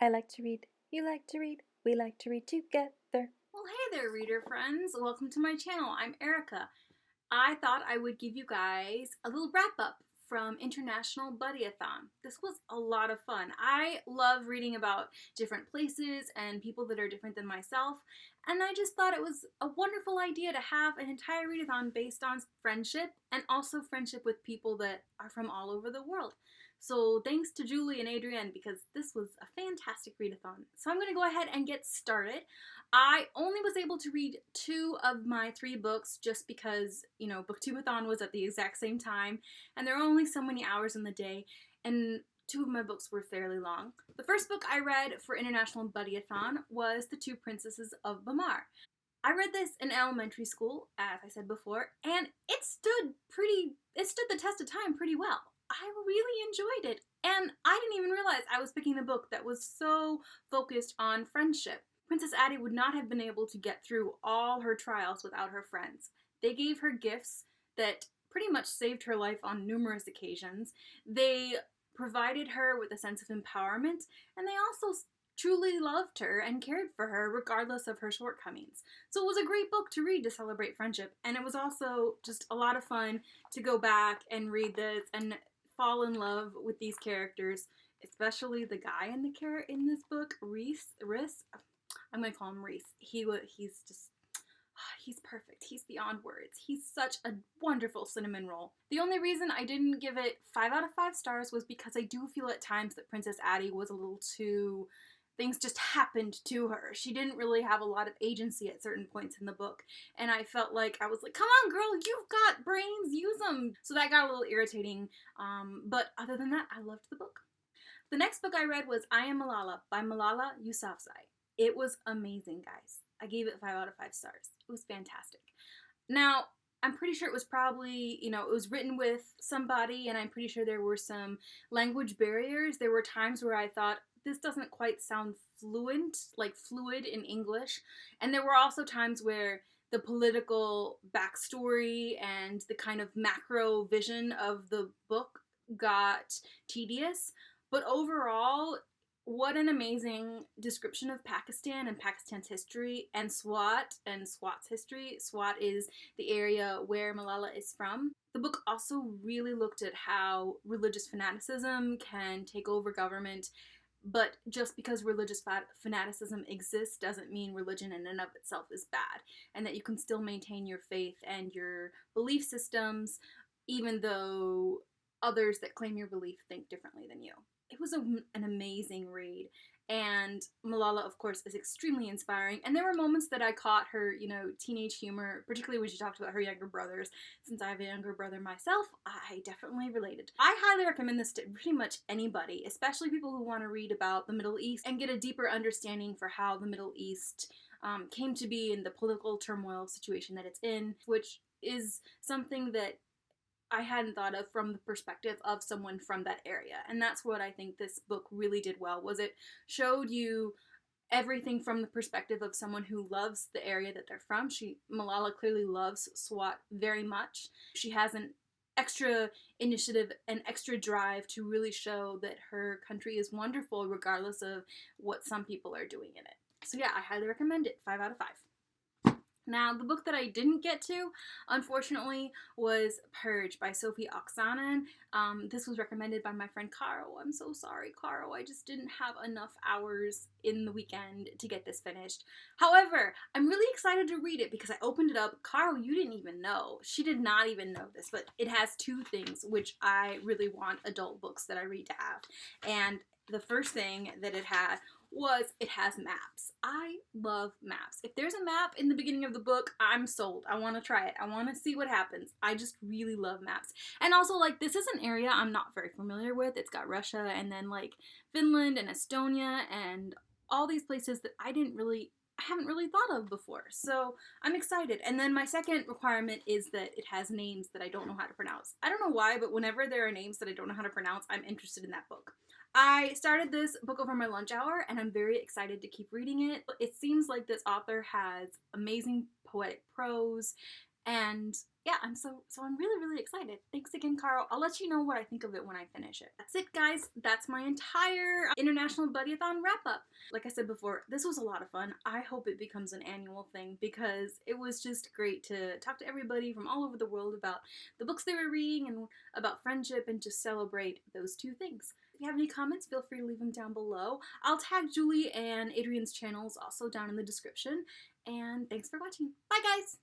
I like to read, you like to read, we like to read together. Well, hey there, reader friends. Welcome to my channel. I'm Erica. I thought I would give you guys a little wrap-up from International BuddyAThon. This was a lot of fun. I love reading about different places and people that are different than myself, and I just thought it was a wonderful idea to have an entire readathon based on friendship, and also friendship with people that are from all over the world. So thanks to Julie and Adriane, because this was a fantastic readathon. So I'm going to go ahead and get started. I only was able to read 2 of my 3 books just because, Booktubeathon was at the exact same time, and there are only so many hours in the day, and 2 of my books were fairly long. The first book I read for International BuddyAthon was The Two Princesses of Lormar. I read this in elementary school, as I said before, and it stood the test of time pretty well. I really enjoyed it, and I didn't even realize I was picking a book that was so focused on friendship. Princess Addie would not have been able to get through all her trials without her friends. They gave her gifts that pretty much saved her life on numerous occasions. They provided her with a sense of empowerment, and they also truly loved her and cared for her regardless of her shortcomings. So it was a great book to read to celebrate friendship, and it was also just a lot of fun to go back and read this and fall in love with these characters, especially the guy in this book, Reese. I'm gonna call him Reese. He's perfect. He's beyond words. He's such a wonderful cinnamon roll. The only reason I didn't give it 5 out of 5 stars was because I do feel at times that Princess Addie was a little too... things just happened to her. She didn't really have a lot of agency at certain points in the book, and I felt like I was like, come on girl, you've got brains, use them. So that got a little irritating, but other than that, I loved the book. The next book I read was I Am Malala by Malala Yousafzai. It was amazing, guys. I gave it 5 out of 5 stars. It was fantastic. Now, I'm pretty sure it was probably, it was written with somebody, and I'm pretty sure there were some language barriers. There were times where I thought, this doesn't quite sound fluid in English. And there were also times where the political backstory and the kind of macro vision of the book got tedious. But overall, what an amazing description of Pakistan and Pakistan's history and SWAT's history. SWAT is the area where Malala is from. The book also really looked at how religious fanaticism can take over government, but just because religious fanaticism exists doesn't mean religion in and of itself is bad, and that you can still maintain your faith and your belief systems even though others that claim your belief think differently than you. It was an amazing read, and Malala, of course, is extremely inspiring, and there were moments that I caught her, teenage humor, particularly when she talked about her younger brothers. Since I have a younger brother myself, I definitely related. I highly recommend this to pretty much anybody, especially people who want to read about the Middle East and get a deeper understanding for how the Middle East came to be in the political turmoil situation that it's in, which is something that I hadn't thought of from the perspective of someone from that area. And that's what I think this book really did well, was it showed you everything from the perspective of someone who loves the area that they're from. Malala clearly loves SWAT very much. She has an extra initiative and extra drive to really show that her country is wonderful regardless of what some people are doing in it. So yeah, I highly recommend it. 5 out of 5. Now, the book that I didn't get to, unfortunately, was Purge by Sophie Oksanen. This was recommended by my friend Caro. I'm so sorry, Caro. I just didn't have enough hours in the weekend to get this finished. However, I'm really excited to read it because I opened it up. Caro, you didn't even know. She did not even know this, but it has 2 things which I really want adult books that I read to have. And the first thing that it had was it has maps. I love maps. If there's a map in the beginning of the book, I'm sold. I want to try it. I want to see what happens. I just really love maps. And also, this is an area I'm not very familiar with. It's got Russia and then Finland and Estonia and all these places that I haven't really thought of before. So I'm excited. And then my second requirement is that it has names that I don't know how to pronounce. I don't know why, but whenever there are names that I don't know how to pronounce, I'm interested in that book. I started this book over my lunch hour, and I'm very excited to keep reading it. It seems like this author has amazing poetic prose, and yeah, I'm really excited. Thanks again, Carl. I'll let you know what I think of it when I finish it. That's it, guys. That's my entire International BuddyAthon wrap up. Like I said before, this was a lot of fun. I hope it becomes an annual thing because it was just great to talk to everybody from all over the world about the books they were reading and about friendship and just celebrate those two things. If you have any comments, feel free to leave them down below. I'll tag Julie and Adriane's channels also down in the description. And thanks for watching. Bye, guys!